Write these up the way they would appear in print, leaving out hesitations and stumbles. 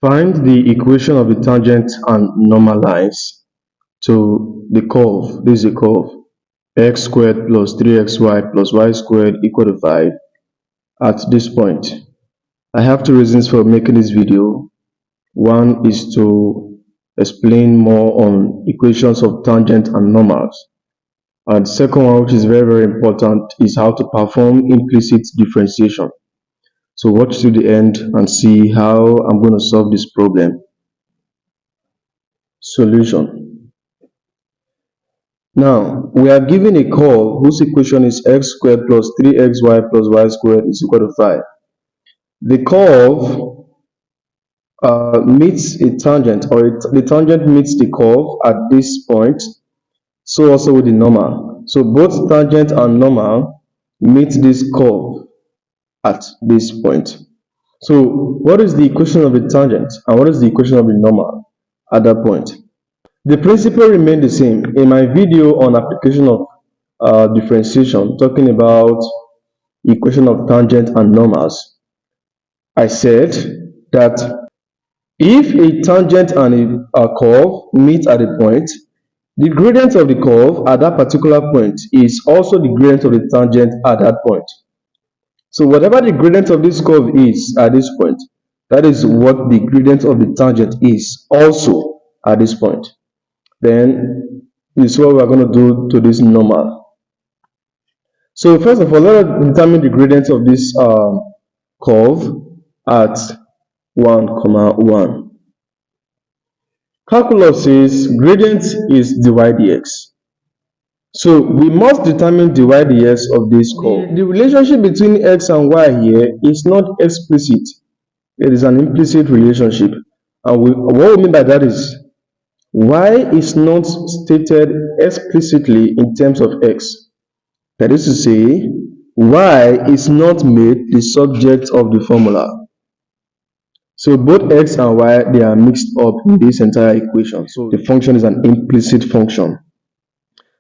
Find the equation of the tangent and normal lines to the curve. This is a curve. X squared plus 3xy plus y squared equal to 5 at this point. I have two reasons for making this video. One is to explain more on equations of tangent and normals. And the second one, which is very important, is how to perform implicit differentiation. So watch to the end and see how I'm going to solve this problem. Solution. Now, we are given a curve whose equation is x squared plus 3xy plus y squared is equal to 5. The curve meets a tangent, or the tangent meets the curve at this point, so also with the normal. So both tangent and normal meet this curve at this point. So what is the equation of the tangent and what is the equation of the normal at that point? The principle remains the same. In my video on application of differentiation, talking about equation of tangent and normals, I said that if a tangent and a curve meet at a point, the gradient of the curve at that particular point is also the gradient of the tangent at that point. So whatever the gradient of this curve is at this point, that is what the gradient of the tangent is also at this point. Then this is what we're going to do to this normal. So first of all, let us determine the gradient of this curve at 1, 1. Calculus says gradient is dy dx. So we must determine dy dx of this curve. The relationship between x and y here is not explicit. It is an implicit relationship. And what we mean by that is y is not stated explicitly in terms of x. That is to say, y is not made the subject of the formula. So both x and y, they are mixed up in this entire equation. So the function is an implicit function.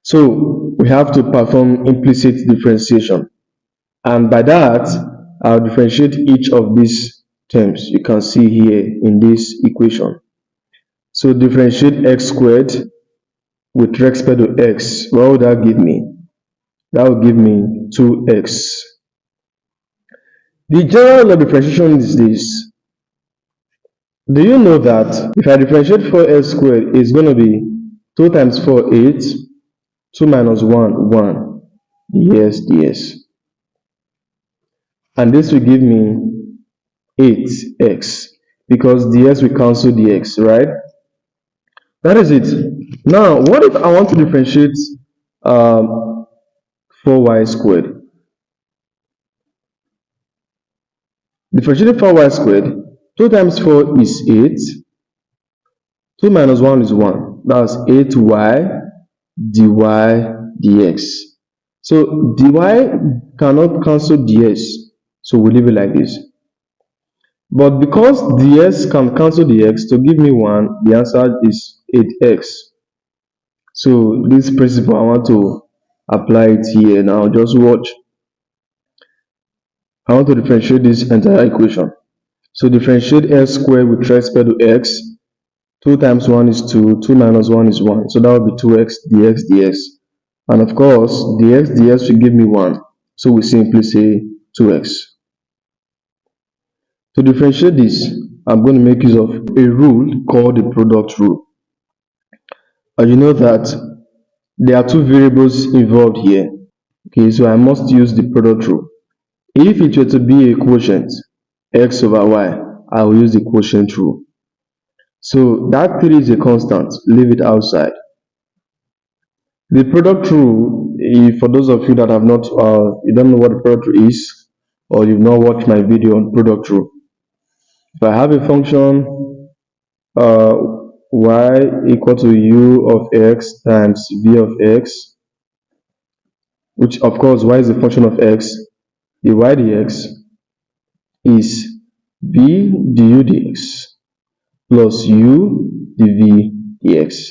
So we have to perform implicit differentiation. And by that, I'll differentiate each of these terms you can see here in this equation. So differentiate x squared with respect to x. What would that give me? That will give me 2x. The general law of differentiation is this. Do you know that if I differentiate 4x squared, it's going to be 2 times 4, 8, 2 minus 1, 1, ds. And this will give me 8x, because ds will cancel dx, right? That is it. Now, what if I want to differentiate 4y squared? Differentiating 4y squared, 2 times 4 is 8. 2 minus 1 is 1. That's 8y dy dx. So dy cannot cancel ds. So we leave it like this. But because ds can cancel dx, to give me 1, the answer is 8x. So this principle, I want to apply it here now. Just watch. I want to differentiate this entire equation. So differentiate x squared with respect to x. 2 times 1 is 2, 2 minus 1 is 1. So that will be 2x dx dx. And of course, dx dx will give me 1. So we simply say 2x. To differentiate this, I'm going to make use of a rule called the product rule. And you know that there are two variables involved here. Okay, so I must use the product rule. If it were to be a quotient, x over y, I will use the quotient rule. So that 3 is a constant, leave it outside. The product rule, for those of you that have not, you don't know what the product rule is, or you've not watched my video on product rule. If I have a function y equal to u of x times v of x, which of course y is a function of x, dy dx is v du dx plus u dv dx.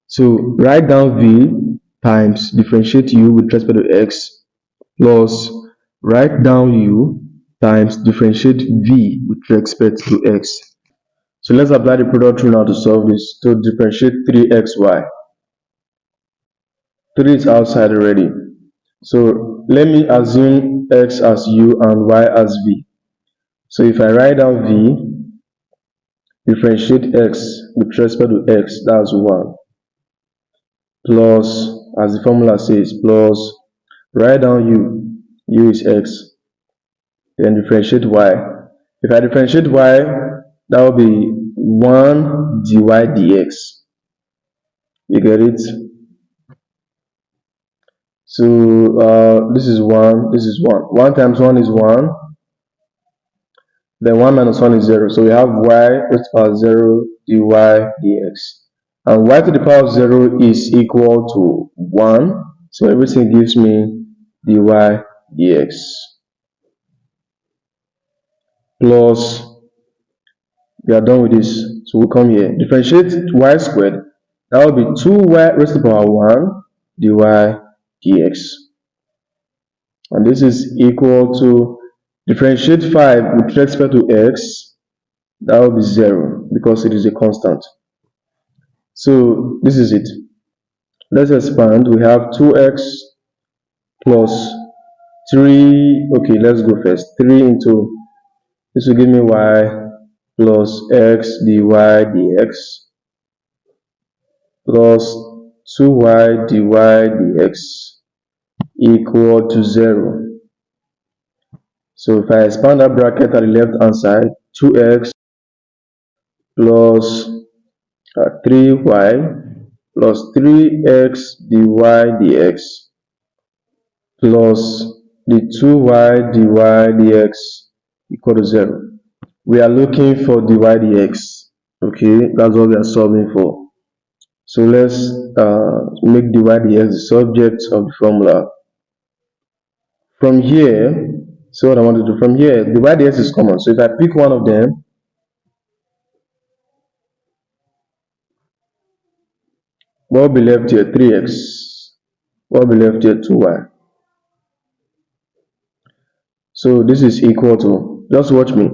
So write down v times differentiate u with respect to x plus write down u times differentiate v with respect to x. So let's apply the product rule now to solve this. To differentiate 3xy. 3 is outside already. So let me assume x as u and y as v. So if I write down v, differentiate x with respect to x, that's 1. Plus, as the formula says, plus, write down u is x. Then differentiate y. If I differentiate y, that will be 1 dy dx. You get it? So this is 1, this is 1. 1 times 1 is 1. Then 1 minus 1 is 0. So we have y raised to the power 0 dy dx. And y to the power of 0 is equal to 1. So everything gives me dy dx. Plus, we are done with this. So we'll come here. Differentiate y squared. That will be 2y raised to the power 1 dy dx. And this is equal to differentiate 5 with respect to x. That will be 0 because it is a constant. So this is it. Let's expand. We have 2x plus 3. Okay, let's go first. 3 into, this will give me y plus x dy dx plus 2y dy dx equal to 0. So if I expand that bracket at the left hand side, 2x plus 3y plus 3x dy dx plus the 2y dy dx equal to 0. We are looking for dy dx. Okay, that's what we are solving for. So let's make dy dx the subject of the formula. From here, so what I want to do from here, dy dx is common. So if I pick one of them, what will be left here? 3x. What will be left here? 2y. So this is equal to, just watch me.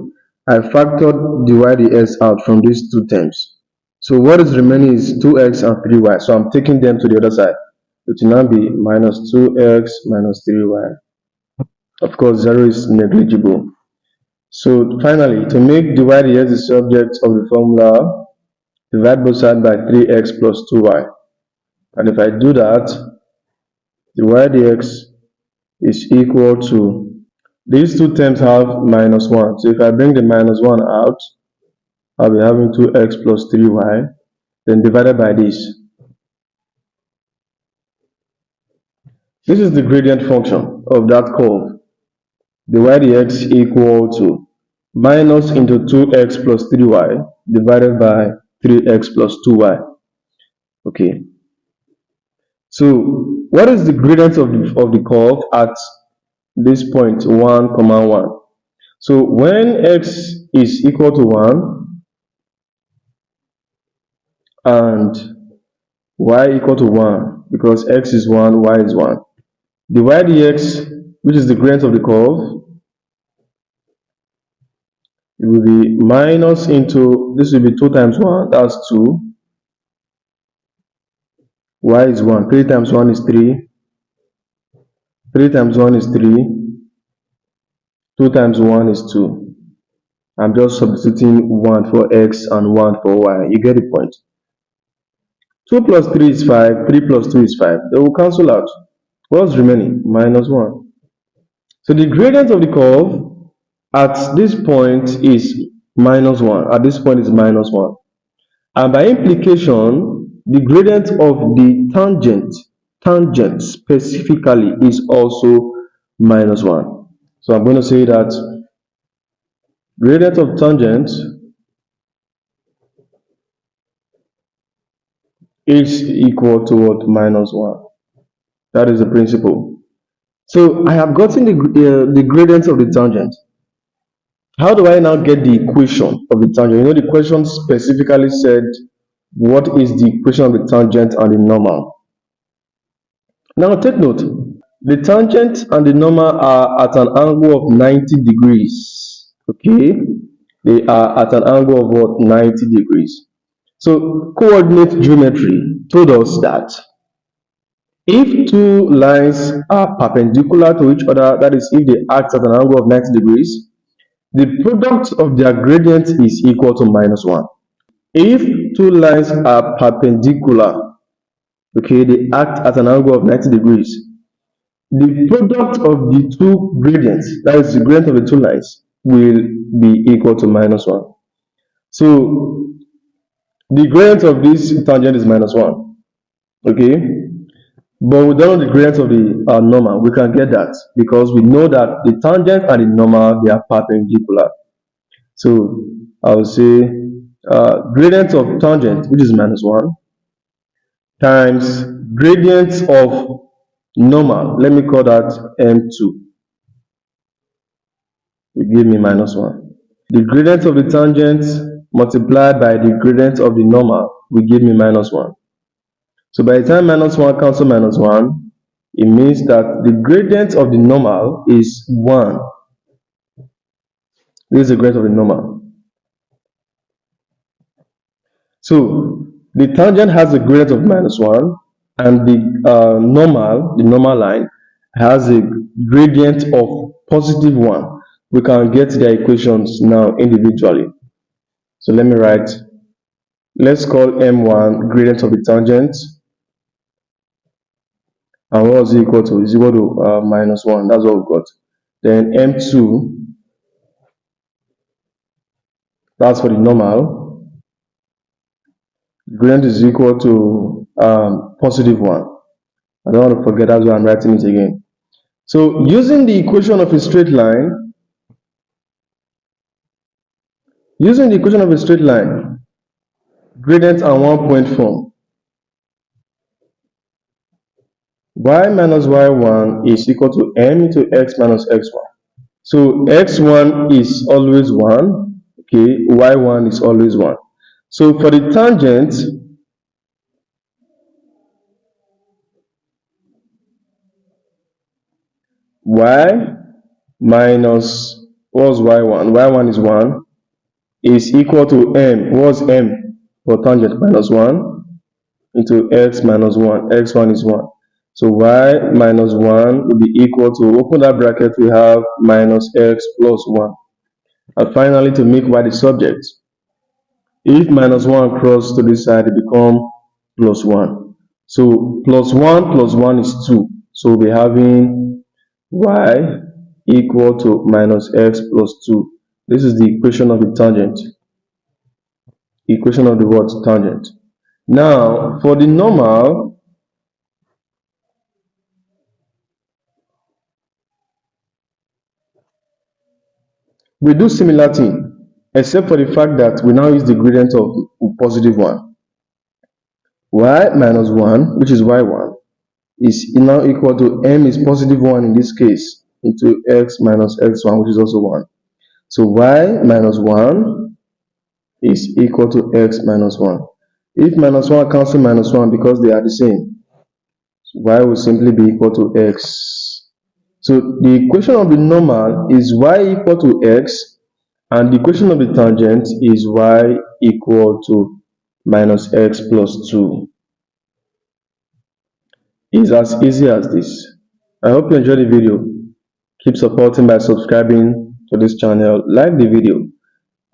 I factored dy dx out from these two terms. So what is remaining is 2x and 3y. So I'm taking them to the other side. It will now be minus 2x minus 3y. Of course, 0 is negligible. So finally, to make dy dx the subject of the formula, divide both sides by 3x plus 2y. And if I do that, dy dx is equal to, these two terms have minus 1. So if I bring the minus 1 out, I'll be having 2x plus 3y, then divided by this. This is the gradient function of that curve. Dy dx equal to minus into 2x plus 3y divided by 3x plus 2y. Okay. So what is the gradient of the curve at this point 1, 1? So when x is equal to 1 and y equal to 1, because x is 1, y is 1, dy dx, which is the gradient of the curve, it will be minus into, this will be 2 times 1, that's 2, y is 1, 3 times 1 is 3, 3 times 1 is 3, 2 times 1 is 2. I'm just substituting 1 for x and 1 for y. You get the point. 2 plus 3 is 5, 3 plus 2 is 5. They will cancel out. What's remaining? Minus 1. So the gradient of the curve at this point is minus 1. At this point is minus 1. And by implication, the gradient of the tangent specifically is also minus 1. So I'm going to say that gradient of tangent is equal to what? Minus 1. That is the principle. So I have gotten the gradient of the tangent. How do I now get the equation of the tangent? You know, the question specifically said what is the equation of the tangent and the normal. Now take note, the tangent and the normal are at an angle of 90 degrees. Okay, They are at an angle of what? 90 degrees. So coordinate geometry told us that if two lines are perpendicular to each other, that is, if they act at an angle of 90 degrees, the product of their gradient is equal to -1. If two lines are perpendicular, okay, they act at an angle of 90 degrees, the product of the two gradients, that is the gradient of the two lines, will be equal to -1. So the gradient of this tangent is -1, okay? But we don't know the gradient of the normal. We can get that because we know that the tangent and the normal, they are perpendicular. So I will say gradient of tangent, which is -1, times gradient of normal, let me call that m2, will give me -1. The gradient of the tangent multiplied by the gradient of the normal will give me -1. So by the time -1 cancel -1, it means that the gradient of the normal is 1. This is the gradient of the normal. So the tangent has a gradient of -1, and the normal line, has a gradient of +1. We can get their equations now individually. So let me write. Let's call m1 gradient of the tangent, and what is it equal to? Is equal to -1. That's what we've got. Then m2, that's for the normal. Gradient is equal to +1. I don't want to forget, that's why I'm writing it again. So using the equation of a straight line, gradient and 1 point form, y minus y1 is equal to m into x minus x1. So x1 is always 1, okay, y1 is always 1. So for the tangent, y minus, what's y1? y1 is 1, is equal to m. What's m for tangent? -1 into x minus 1. x1 is 1. So y minus 1 will be equal to, open that bracket, we have minus x plus 1. And finally, to make y the subject, if -1 cross to this side, it become +1. So +1 plus 1 is 2. So we'll be having y equal to minus x plus 2. This is the equation of the tangent. Equation of the what? Tangent. Now, for the normal, we do similar thing, except for the fact that we now use the gradient of +1. Y minus 1, which is y1, is now equal to m is +1 in this case, into x minus x1, which is also 1. So y minus 1 is equal to x minus 1. If -1 cancel -1 because they are the same, y will simply be equal to x. So the equation of the normal is y equal to x, and the equation of the tangent is y equal to minus x plus 2. It's as easy as this. I hope you enjoyed the video. Keep supporting by subscribing to this channel, like the video,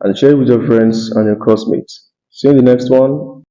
and share it with your friends and your classmates. See you in the next one.